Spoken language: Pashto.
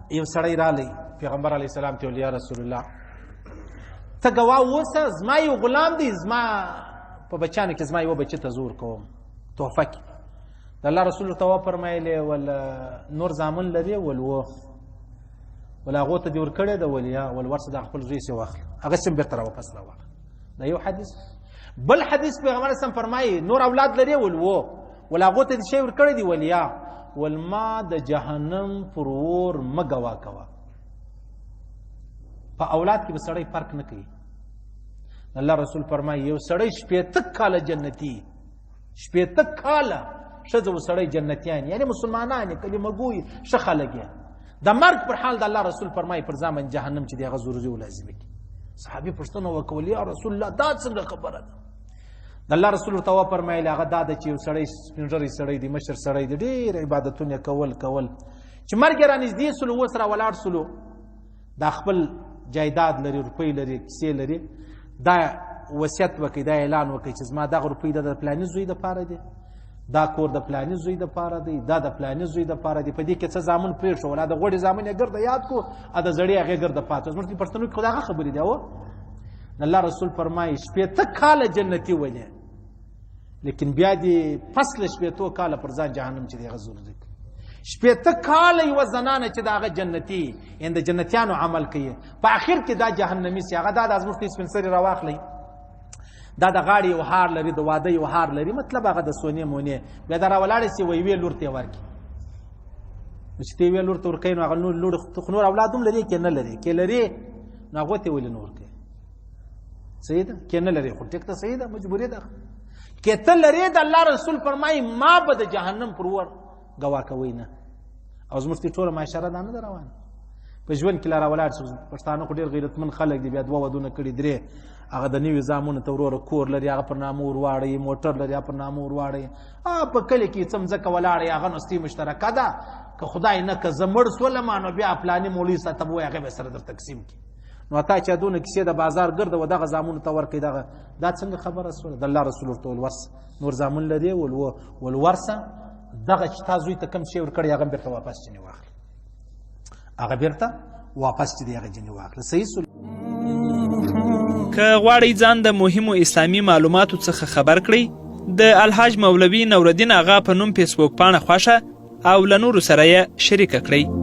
یو سړی رالی پیغمبر علیه السلام ته ویل یا رسول الله ته ګواه اوسه زما یو غلام دی زما په بچیانو کې زما یوه بچي ته زور کوم تحفه کې د الله رسول ورته وفرمایلې ول نور زامن لري ول ول هغو ته دې ورکړې ده ول یا ول ورسه د خپل زوی سې واخله هغه سم بېرته راواپس راواخله دا یو حدیث بل حدیث پیغمبر اسلام فرمایي نور اولاد لري ول هغو ته دې شی ورکړی دي ول یا ول ما د جهنم پر اور مه ګواه کوه په اولاد کې به سړی فرق نه کوي الله رسول فرمایي یو سړی 80 کاله جنتي 80 کاله ښځه و سړی جنتیان یعنی مسلمانان یې کلمه ګوي ښه خلک یې د مرګ پر حال د الله رسول فرمایي پر ځامن جهنم چې د هغه ضروري و لازمي کړي صحابي پوښتنه وکول یا رسول الله دا څنګه خبره ده د الله رسول ورته وفرمایل هغه دا ده چې یو سړی سپین ږیری سړی دی مشر سړی دی ډېر عبادتونه کول چې مرګ یې رانږدې سلو اوس را ولاړ سلو دا خپل جایداد لري روپۍ لري کیسې لري دا وصیت وکړي دا اعلان وکړي چې زما دغه روپۍ د پلاني زوی دپاره دی دا کور د پلاني زوی دپاره دی دا د پلاني زوی دپاره دی په دې کې څه زامن پرېښول د غوړې زامن یې ګرده یاد کړو د زړې هغې ګرده پاتې زموږ دې پښتنو کې خو د هغه خبرې دي الله رسول فرمایي 80 کاله جنتي ولې لیکن بیا دې پس له 80 کاله پر ځان جهنم چې د هغه ضروري کړي 80 کاله یوه زنانه چې د هغه جنتي د جنتیانو عمل کوي په آخر کې دا جهنمي سي هغه دا د زموږ سپین سرې راواخلئ دا د غاړې یو هار لري د واده یو هار لري مطلب هغه د سونې مونې بیا دا راولاړې سي وه یوې لور ته یې ورکړي نو چې ته یوې لور ته ورکوي نو هغه لور نور اولاد هم لري که نه لري که لري نو هغو ته یې ولې نه ورکوي صحیح ده که نه لري خو ټیک ته صحیح ده مجبوري ده که ته لري د الله رسول فرمایي ما به د جهنم پر ور ګواه کوئ نه او زموږ دې ټوله معاشره دا نه ده روانه په ژوند کې لا راولاړ شو پښتانه خو ډېر غیرتمند خلک دي بیا 2 ودونه کړي 3 هغه د نوي زامنو ته وروره کور لري هغه پر نامه ور واړوي موټر لري هغه پر نامه ور واړوي په کلي کې څه مځکه ولاړه هغه نستي مشترکه ده که خدای نه که زه مړ سولم نو بیا پلاني مولوي ساته به وایي هغه به سره در تقسیم کړي نو تا چې دونه کیسې د بازار ګرده و دغه زامنو ته ورکړي دا څنګه خبره سوله د الله رسول ورته ورس نور زامن لري ولورسه دغه چې تا زوی ته کوم شی ورکړی هغه بېرته واپس جنې واخلي هغه بېرته واپس چې دی هغه جنې واخلي صحیح سول که غواړئ ځان د مهمو اسلامي معلوماتو څخه خبر کړئ د الحاج مولوي نورالدین اغا په نوم فیسبوک پاڼه خوښه او له نورو سره یې شریکه کړئ